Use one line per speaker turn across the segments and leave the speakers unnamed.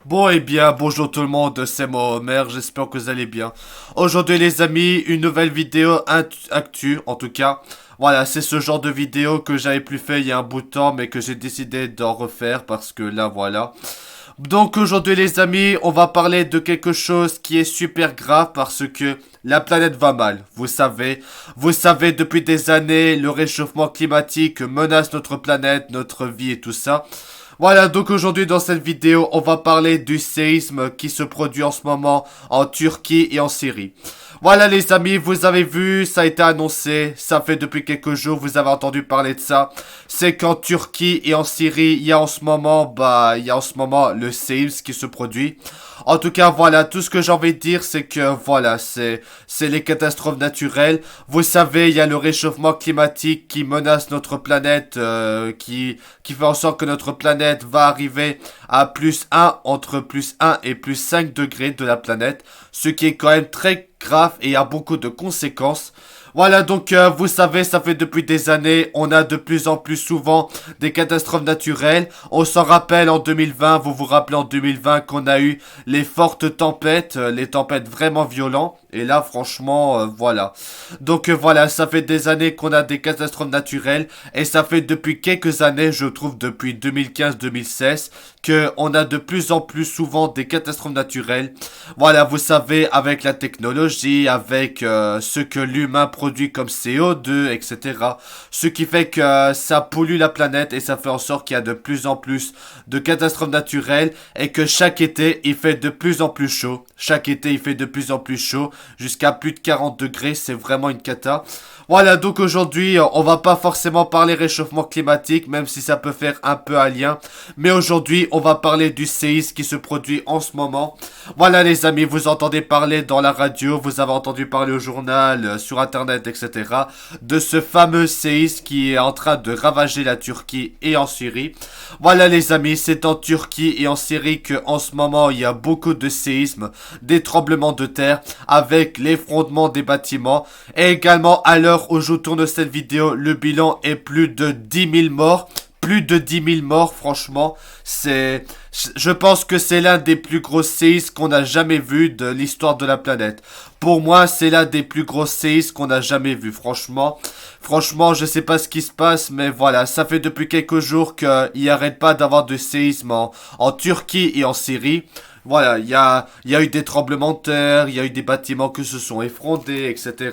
Bon et bien, bonjour tout le monde, c'est moi Homer, j'espère que vous allez bien. Aujourd'hui les amis, une nouvelle vidéo actu en tout cas. Voilà, c'est ce genre de vidéo que j'avais plus fait il y a un bout de temps mais que j'ai décidé d'en refaire parce que là voilà. Donc aujourd'hui les amis, on va parler de quelque chose qui est super grave parce que la planète va mal. Vous savez depuis des années, le réchauffement climatique menace notre planète, notre vie et tout ça. Voilà, donc aujourd'hui dans cette vidéo, on va parler du séisme qui se produit en ce moment en Turquie et en Syrie. Voilà les amis, vous avez vu, ça a été annoncé, ça fait depuis quelques jours, vous avez entendu parler de ça. C'est qu'en Turquie et en Syrie, il y a en ce moment le séisme qui se produit. En tout cas, voilà, tout ce que j'ai envie de dire, c'est que voilà, c'est les catastrophes naturelles. Vous savez, il y a le réchauffement climatique qui menace notre planète, qui fait en sorte que notre planète va arriver à plus un entre plus un et plus 5 degrés de la planète, ce qui est quand même très grave et a beaucoup de conséquences. Voilà, donc vous savez, ça fait depuis des années, on a de plus en plus souvent des catastrophes naturelles. On s'en rappelle en 2020, vous vous rappelez en 2020 qu'on a eu les fortes tempêtes, les tempêtes vraiment violentes. Et là, franchement, voilà. Donc voilà, ça fait des années qu'on a des catastrophes naturelles. Et ça fait depuis quelques années, je trouve depuis 2015-2016, qu'on a de plus en plus souvent des catastrophes naturelles. Voilà, vous savez, avec la technologie, avec ce que l'humain produit comme CO2, etc. Ce qui fait que ça pollue la planète et ça fait en sorte qu'il y a de plus en plus de catastrophes naturelles et que chaque été, il fait de plus en plus chaud. Chaque été, il fait de plus en plus chaud, jusqu'à plus de 40 degrés, c'est vraiment une cata. Voilà, donc aujourd'hui, on va pas forcément parler réchauffement climatique, même si ça peut faire un peu un lien. Mais aujourd'hui, on va parler du séisme qui se produit en ce moment. Voilà les amis, vous entendez parler dans la radio, vous avez entendu parler au journal, sur internet, etc. de ce fameux séisme qui est en train de ravager la Turquie et en Syrie. Voilà les amis, c'est en Turquie et en Syrie que en ce moment il y a beaucoup de séismes, des tremblements de terre avec l'effondrement des bâtiments. Et également à l'heure où je tourne cette vidéo, le bilan est plus de 10 000 morts. Plus de 10 000 morts, franchement, je pense que c'est l'un des plus gros séismes qu'on a jamais vu de l'histoire de la planète. Pour moi, c'est l'un des plus gros séismes qu'on a jamais vu, franchement. Franchement, je sais pas ce qui se passe, mais voilà, ça fait depuis quelques jours qu'il n'y arrête pas d'avoir de séismes en Turquie et en Syrie. Voilà, il y a eu des tremblements de terre, il y a eu des bâtiments qui se sont effondrés, etc.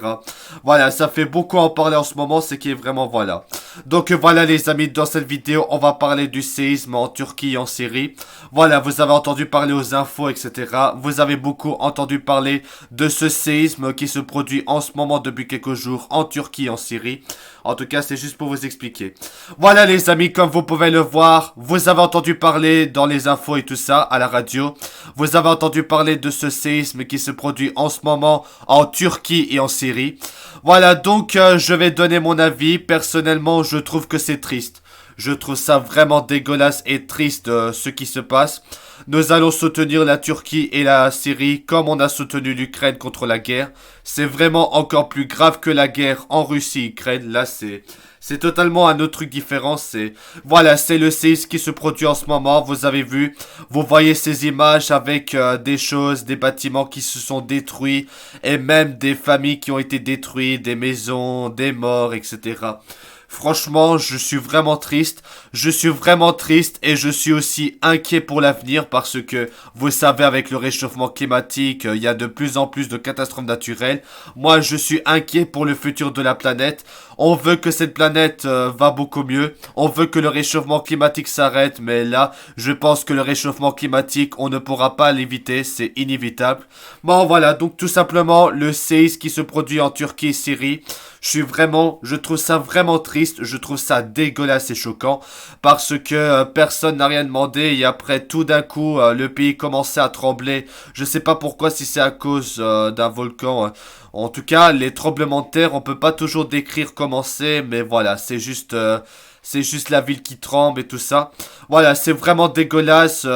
Voilà, ça fait beaucoup en parler en ce moment, c'est qui est vraiment voilà. Donc voilà les amis, dans cette vidéo, on va parler du séisme en Turquie et en Syrie. Voilà, vous avez entendu parler aux infos, etc. Vous avez beaucoup entendu parler de ce séisme qui se produit en ce moment depuis quelques jours en Turquie et en Syrie. En tout cas, c'est juste pour vous expliquer. Voilà les amis, comme vous pouvez le voir, vous avez entendu parler dans les infos et tout ça, à la radio. Vous avez entendu parler de ce séisme qui se produit en ce moment en Turquie et en Syrie. Voilà, donc je vais donner mon avis. Personnellement, je trouve que c'est triste. Je trouve ça vraiment dégueulasse et triste ce qui se passe. Nous allons soutenir la Turquie et la Syrie comme on a soutenu l'Ukraine contre la guerre. C'est vraiment encore plus grave que la guerre en Russie-Ukraine. Là, c'est totalement un autre truc différent. Voilà, c'est le séisme qui se produit en ce moment. Vous avez vu, vous voyez ces images avec des choses, des bâtiments qui se sont détruits et même des familles qui ont été détruites, des maisons, des morts, etc. Franchement, je suis vraiment triste. Je suis vraiment triste et je suis aussi inquiet pour l'avenir parce que, vous savez, avec le réchauffement climatique, il y a de plus en plus de catastrophes naturelles. Moi, je suis inquiet pour le futur de la planète. On veut que cette planète va beaucoup mieux. On veut que le réchauffement climatique s'arrête, mais là, je pense que le réchauffement climatique, on ne pourra pas l'éviter, c'est inévitable. Bon, voilà, donc tout simplement, le séisme qui se produit en Turquie et Syrie, je trouve ça vraiment triste, je trouve ça dégueulasse et choquant, parce que personne n'a rien demandé, et après tout d'un coup, le pays commençait à trembler. Je sais pas pourquoi, si c'est à cause d'un volcan. En tout cas, les tremblements de terre, on peut pas toujours décrire comment c'est, mais voilà, c'est juste la ville qui tremble et tout ça. Voilà, c'est vraiment dégueulasse.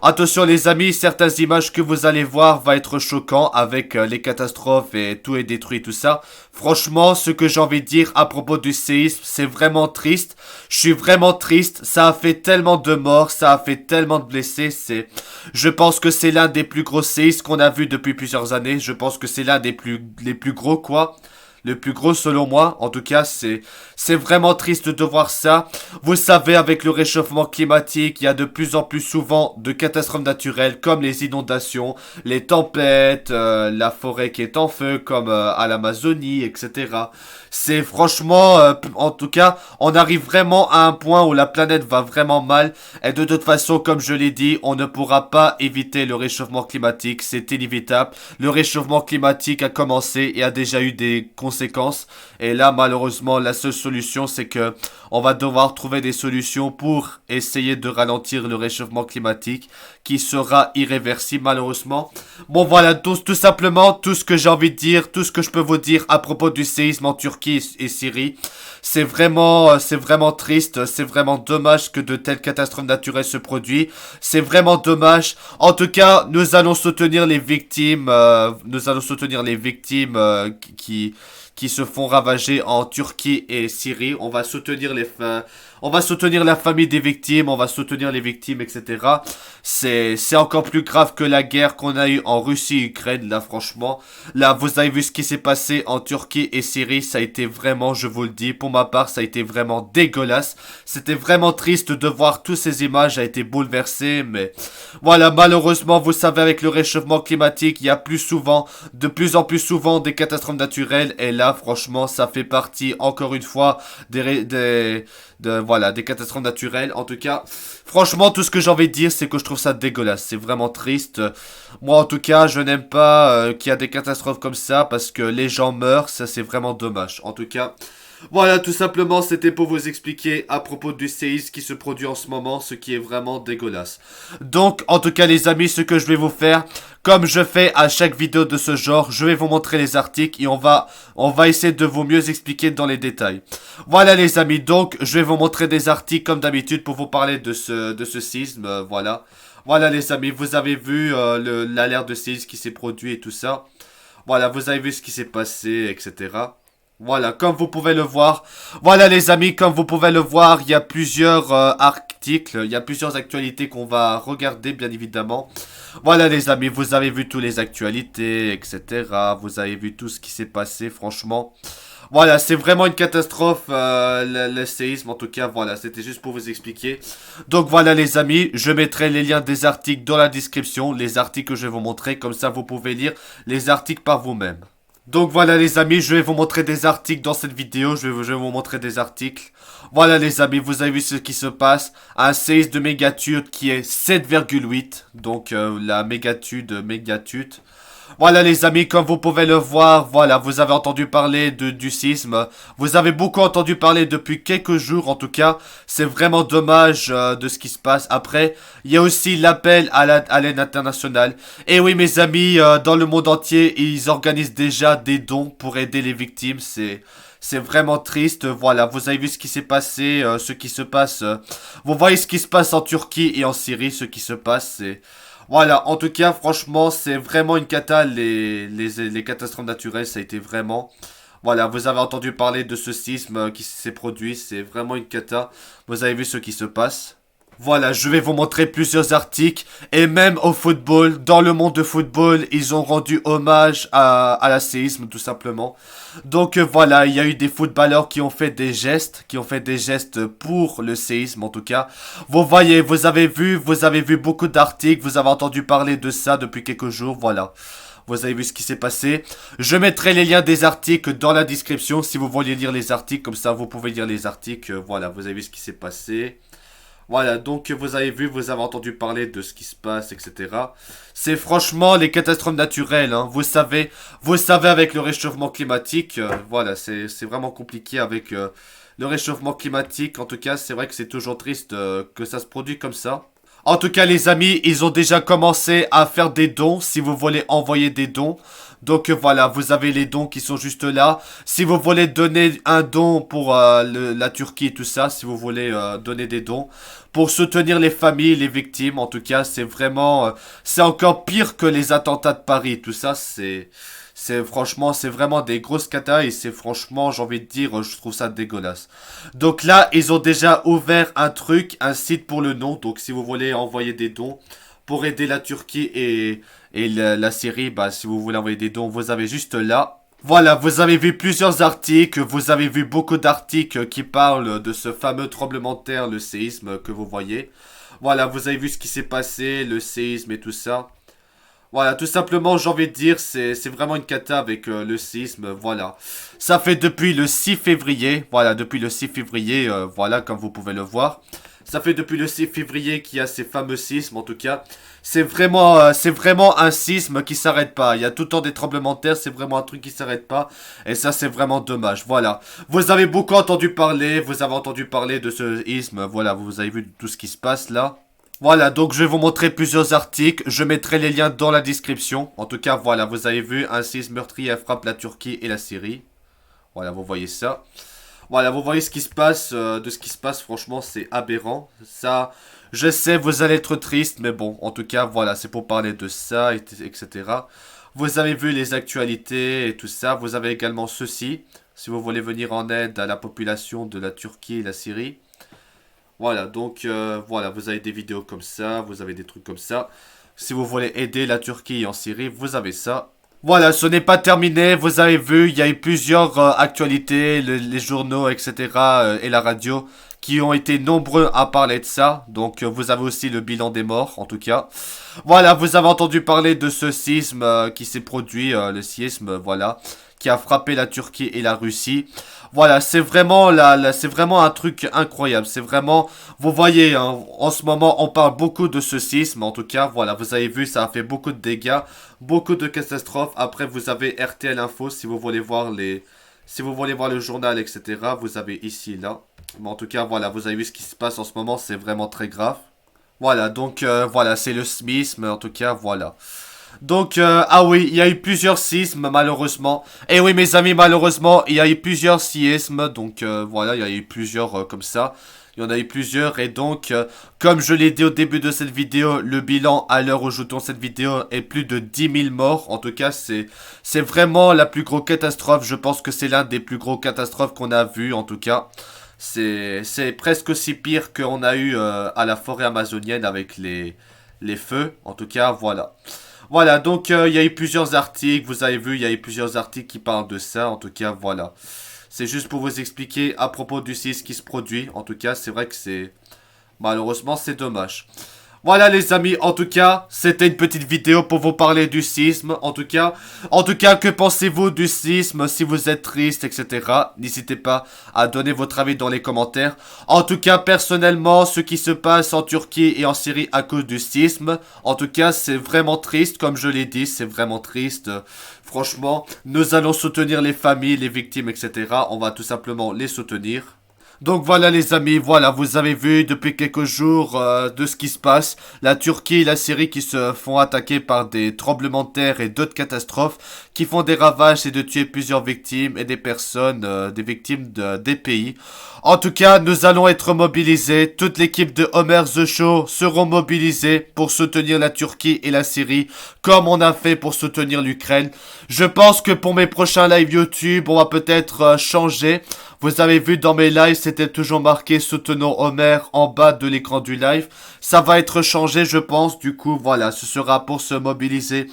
Attention les amis, certaines images que vous allez voir va être choquant avec les catastrophes et tout est détruit, tout ça. Franchement, ce que j'ai envie de dire à propos du séisme, c'est vraiment triste. Je suis vraiment triste. Ça a fait tellement de morts, ça a fait tellement de blessés. Je pense que c'est l'un des plus gros séismes qu'on a vu depuis plusieurs années. Je pense que c'est l'un les plus gros, quoi. Le plus gros selon moi. En tout cas, c'est vraiment triste de voir ça. Vous savez, avec le réchauffement climatique, il y a de plus en plus souvent de catastrophes naturelles comme les inondations, les tempêtes, la forêt qui est en feu comme à l'Amazonie, etc. C'est franchement, en tout cas, on arrive vraiment à un point où la planète va vraiment mal. Et de toute façon, comme je l'ai dit, on ne pourra pas éviter le réchauffement climatique. C'est inévitable. Le réchauffement climatique a commencé et a déjà eu des conséquences. Et là, malheureusement, la seule solution, c'est que on va devoir trouver des solutions pour essayer de ralentir le réchauffement climatique qui sera irréversible, malheureusement. Bon, voilà, tout simplement, tout ce que j'ai envie de dire, tout ce que je peux vous dire à propos du séisme en Turquie et Syrie. C'est vraiment triste, c'est vraiment dommage que de telles catastrophes naturelles se produisent. C'est vraiment dommage. En tout cas, nous allons soutenir les victimes, qui se font ravager en Turquie et Syrie. On va soutenir la famille des victimes, on va soutenir les victimes, etc. C'est encore plus grave que la guerre qu'on a eue en Russie et Ukraine, là, franchement. Là, vous avez vu ce qui s'est passé en Turquie et Syrie, ça a été vraiment, je vous le dis, pour ma part, ça a été vraiment dégueulasse. C'était vraiment triste de voir toutes ces images, j'ai été bouleversé, mais voilà, malheureusement, vous savez, avec le réchauffement climatique, il y a de plus en plus souvent des catastrophes naturelles, et là, franchement, ça fait partie, encore une fois, des catastrophes naturelles. En tout cas, franchement, tout ce que j'ai envie de dire, c'est que je trouve ça dégueulasse. C'est vraiment triste. Moi, en tout cas, je n'aime pas qu'il y a des catastrophes comme ça parce que les gens meurent. Ça, c'est vraiment dommage. En tout cas, voilà, tout simplement, c'était pour vous expliquer à propos du séisme qui se produit en ce moment, ce qui est vraiment dégueulasse. Donc, en tout cas, les amis, ce que je vais vous faire, comme je fais à chaque vidéo de ce genre, je vais vous montrer les articles et on va essayer de vous mieux expliquer dans les détails. Voilà, les amis, donc, je vais vous montrer des articles comme d'habitude pour vous parler de ce séisme, voilà. Voilà, les amis, vous avez vu l'alerte de séisme qui s'est produit et tout ça. Voilà, vous avez vu ce qui s'est passé, etc. Voilà, comme vous pouvez le voir. Voilà les amis, comme vous pouvez le voir, il y a plusieurs articles, il y a plusieurs actualités qu'on va regarder bien évidemment. Voilà les amis, vous avez vu toutes les actualités, etc. Vous avez vu tout ce qui s'est passé, franchement. Voilà, c'est vraiment une catastrophe, le séisme en tout cas, voilà, c'était juste pour vous expliquer. Donc voilà les amis, je mettrai les liens des articles dans la description, les articles que je vais vous montrer, comme ça vous pouvez lire les articles par vous-même. Donc voilà les amis, je vais vous montrer des articles dans cette vidéo, je vais vous montrer des articles. Voilà les amis, vous avez vu ce qui se passe. Un séisme de mégaturte qui est 7,8, donc la mégaturte. Voilà les amis, comme vous pouvez le voir, voilà, vous avez entendu parler du séisme. Vous avez beaucoup entendu parler depuis quelques jours en tout cas. C'est vraiment dommage de ce qui se passe. Après, il y a aussi l'appel à l'aide internationale. Et oui mes amis, dans le monde entier, ils organisent déjà des dons pour aider les victimes. C'est vraiment triste, voilà, vous avez vu ce qui s'est passé, ce qui se passe. Vous voyez ce qui se passe en Turquie et en Syrie, ce qui se passe, c'est... Voilà, en tout cas, franchement, c'est vraiment une cata, les catastrophes naturelles, ça a été vraiment... Voilà, vous avez entendu parler de ce sisme qui s'est produit, c'est vraiment une cata. Vous avez vu ce qui se passe. Voilà, je vais vous montrer plusieurs articles. Et même au football, dans le monde de football, ils ont rendu hommage à la séisme, tout simplement. Donc voilà, il y a eu des footballeurs qui ont fait des gestes, pour le séisme en tout cas. Vous voyez, vous avez vu beaucoup d'articles, vous avez entendu parler de ça depuis quelques jours, voilà. Vous avez vu ce qui s'est passé. Je mettrai les liens des articles dans la description si vous voulez lire les articles, comme ça vous pouvez lire les articles. Voilà, vous avez vu ce qui s'est passé. Voilà, donc vous avez vu, vous avez entendu parler de ce qui se passe, etc. C'est franchement les catastrophes naturelles, hein. Vous savez avec le réchauffement climatique, voilà, c'est vraiment compliqué avec le réchauffement climatique. En tout cas, c'est vrai que c'est toujours triste que ça se produit comme ça. En tout cas, les amis, ils ont déjà commencé à faire des dons si vous voulez envoyer des dons. Donc voilà, vous avez les dons qui sont juste là. Si vous voulez donner un don pour la Turquie et tout ça, si vous voulez donner des dons pour soutenir les familles, les victimes, en tout cas, c'est vraiment, c'est encore pire que les attentats de Paris. Tout ça, c'est franchement, c'est vraiment des grosses catas et c'est franchement, j'ai envie de dire, je trouve ça dégueulasse. Donc là, ils ont déjà ouvert un truc, un site pour le nom. Donc si vous voulez envoyer des dons pour aider la Turquie et la Syrie, bah si vous voulez envoyer des dons, vous avez juste là. Voilà, vous avez vu plusieurs articles, vous avez vu beaucoup d'articles qui parlent de ce fameux tremblement de terre, le séisme que vous voyez. Voilà, vous avez vu ce qui s'est passé, le séisme et tout ça. Voilà, tout simplement, j'ai envie de dire, c'est vraiment une cata avec le séisme, voilà. Ça fait depuis le 6 février, voilà, depuis le 6 février, voilà, comme vous pouvez le voir. Ça fait depuis le 6 février qu'il y a ces fameux sismes, en tout cas. C'est vraiment un sisme qui s'arrête pas. Il y a tout le temps des tremblements de terre, c'est vraiment un truc qui s'arrête pas. Et ça, c'est vraiment dommage, voilà. Vous avez beaucoup entendu parler, vous avez entendu parler de ce sisme, voilà, vous avez vu tout ce qui se passe là. Voilà, donc je vais vous montrer plusieurs articles. Je mettrai les liens dans la description. En tout cas, voilà, vous avez vu, un séisme meurtrier frappe la Turquie et la Syrie. Voilà, vous voyez ça. Voilà, vous voyez ce qui se passe, de ce qui se passe, franchement, c'est aberrant. Ça, je sais, vous allez être triste, mais bon, en tout cas, voilà, c'est pour parler de ça, etc. Vous avez vu les actualités et tout ça. Vous avez également ceci, si vous voulez venir en aide à la population de la Turquie et la Syrie. Voilà, donc voilà, vous avez des vidéos comme ça, vous avez des trucs comme ça. Si vous voulez aider la Turquie en Syrie, vous avez ça. Voilà, ce n'est pas terminé, vous avez vu, il y a eu plusieurs actualités, les journaux, etc. Et la radio qui ont été nombreux à parler de ça. Donc vous avez aussi le bilan des morts, en tout cas. Voilà, vous avez entendu parler de ce sisme qui s'est produit, le séisme, voilà, qui a frappé la Turquie et la Russie. Voilà, c'est vraiment c'est vraiment un truc incroyable. C'est vraiment, vous voyez, hein, en ce moment, on parle beaucoup de ce sisme. En tout cas, voilà, vous avez vu, ça a fait beaucoup de dégâts, beaucoup de catastrophes. Après, vous avez RTL Info si vous voulez voir si vous voulez voir le journal, etc. Vous avez ici, là. Mais en tout cas, voilà, vous avez vu ce qui se passe en ce moment. C'est vraiment très grave. Voilà, donc voilà, c'est le séisme. En tout cas, voilà. Donc, ah oui, il y a eu plusieurs sismes, malheureusement. Et oui, mes amis, malheureusement, il y a eu plusieurs séismes. Donc, voilà, il y a eu plusieurs comme ça. Il y en a eu plusieurs. Et donc, comme je l'ai dit au début de cette vidéo, le bilan à l'heure où je tourne cette vidéo est plus de 10 000 morts. En tout cas, c'est vraiment la plus grosse catastrophe. Je pense que c'est l'un des plus gros catastrophes qu'on a vu, en tout cas. C'est presque aussi pire qu'on a eu à la forêt amazonienne avec les feux. En tout cas, voilà. Voilà, donc il y a eu plusieurs articles, vous avez vu, il y a eu plusieurs articles qui parlent de ça, en tout cas, voilà. C'est juste pour vous expliquer à propos du séisme qui se produit, en tout cas, c'est vrai que malheureusement, c'est dommage. Voilà les amis, en tout cas, c'était une petite vidéo pour vous parler du sisme, en tout cas, que pensez-vous du sisme, si vous êtes triste, etc. N'hésitez pas à donner votre avis dans les commentaires. En tout cas, personnellement, ce qui se passe en Turquie et en Syrie à cause du sisme, en tout cas, c'est vraiment triste, comme je l'ai dit, c'est vraiment triste. Franchement, nous allons soutenir les familles, les victimes, etc. On va tout simplement les soutenir. Donc voilà les amis, voilà, vous avez vu depuis quelques jours de ce qui se passe. La Turquie et la Syrie qui se font attaquer par des tremblements de terre et d'autres catastrophes qui font des ravages et de tuer plusieurs victimes et des personnes, des victimes des pays. En tout cas, nous allons être mobilisés. Toute l'équipe de Homer The Show seront mobilisés pour soutenir la Turquie et la Syrie, comme on a fait pour soutenir l'Ukraine. Je pense que pour mes prochains lives YouTube, on va peut-être changer. Vous avez vu dans mes lives, c'était toujours marqué soutenons Homer en bas de l'écran du live. Ça va être changé, je pense. Du coup, voilà, ce sera pour se mobiliser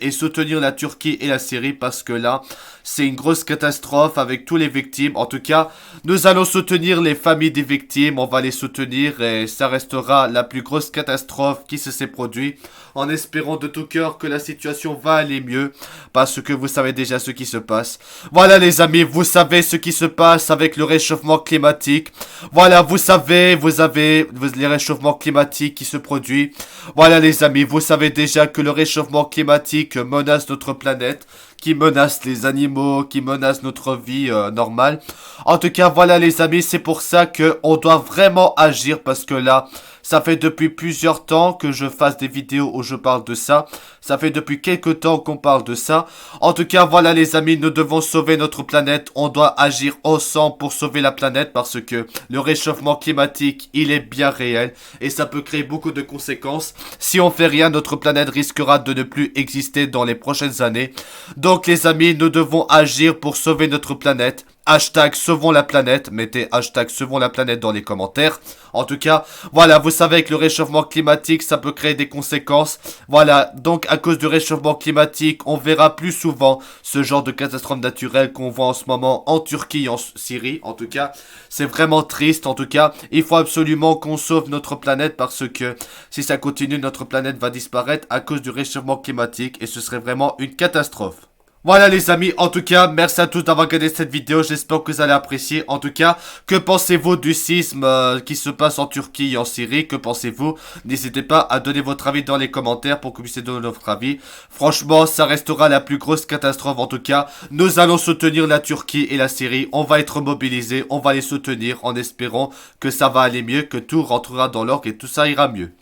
et soutenir la Turquie et la Syrie parce que là, c'est une grosse catastrophe avec tous les victimes. En tout cas, nous allons soutenir les familles des victimes, on va les soutenir et ça restera la plus grosse catastrophe qui se s'est produite en espérant de tout cœur que la situation va aller mieux parce que vous savez déjà ce qui se passe. Voilà les amis, vous savez ce qui se passe avec le réchauffement climatique. Voilà, vous savez, vous avez les réchauffements climatiques qui se produisent. Voilà les amis, vous savez déjà que le réchauffement climatique menace notre planète, qui menacent les animaux, qui menacent notre vie normale. En tout cas, voilà les amis, c'est pour ça que on doit vraiment agir parce que là, ça fait depuis plusieurs temps que je fasse des vidéos où je parle de ça. Ça fait depuis quelques temps qu'on parle de ça. En tout cas, voilà les amis, nous devons sauver notre planète. On doit agir ensemble pour sauver la planète parce que le réchauffement climatique, il est bien réel. Et ça peut créer beaucoup de conséquences. Si on fait rien, notre planète risquera de ne plus exister dans les prochaines années. Donc les amis, nous devons agir pour sauver notre planète. Hashtag sauvons la planète, mettez hashtag sauvons la planète dans les commentaires. En tout cas, voilà, vous savez que le réchauffement climatique, ça peut créer des conséquences. Voilà, donc à cause du réchauffement climatique, on verra plus souvent ce genre de catastrophe naturelle qu'on voit en ce moment en Turquie et en Syrie. En tout cas, c'est vraiment triste. En tout cas, il faut absolument qu'on sauve notre planète parce que si ça continue, notre planète va disparaître à cause du réchauffement climatique et ce serait vraiment une catastrophe. Voilà les amis, en tout cas, merci à tous d'avoir regardé cette vidéo, j'espère que vous allez apprécier. En tout cas, que pensez-vous du séisme qui se passe en Turquie et en Syrie? Que pensez-vous? N'hésitez pas à donner votre avis dans les commentaires pour que vous puissiez donner votre avis. Franchement, ça restera la plus grosse catastrophe en tout cas. Nous allons soutenir la Turquie et la Syrie, on va être mobilisés, on va les soutenir en espérant que ça va aller mieux, que tout rentrera dans l'ordre et tout ça ira mieux.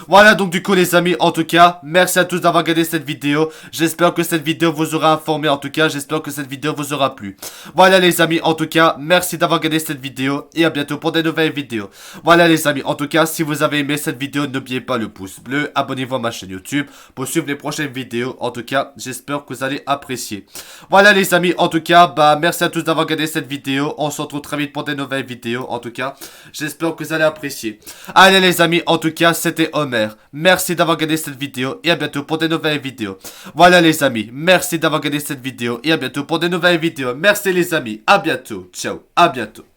Voilà donc du coup les amis, en tout cas, merci à tous d'avoir regardé cette vidéo. J'espère que cette vidéo vous aura informé, en tout cas, j'espère que cette vidéo vous aura plu. Voilà les amis, en tout cas, merci d'avoir regardé cette vidéo et à bientôt pour de nouvelles vidéos. Voilà les amis, en tout cas, si vous avez aimé cette vidéo, n'oubliez pas le pouce bleu, abonnez-vous à ma chaîne YouTube pour suivre les prochaines vidéos. En tout cas, j'espère que vous allez apprécier. Voilà les amis, en tout cas, merci à tous d'avoir regardé cette vidéo. On se retrouve très vite pour de nouvelles vidéos. En tout cas, j'espère que vous allez apprécier. Allez les amis, en tout cas, c'était Homer. Merci d'avoir regardé cette vidéo et à bientôt pour de nouvelles vidéos. Voilà les amis, merci d'avoir regardé cette vidéo et à bientôt pour de nouvelles vidéos. Merci les amis, à bientôt, ciao, à bientôt.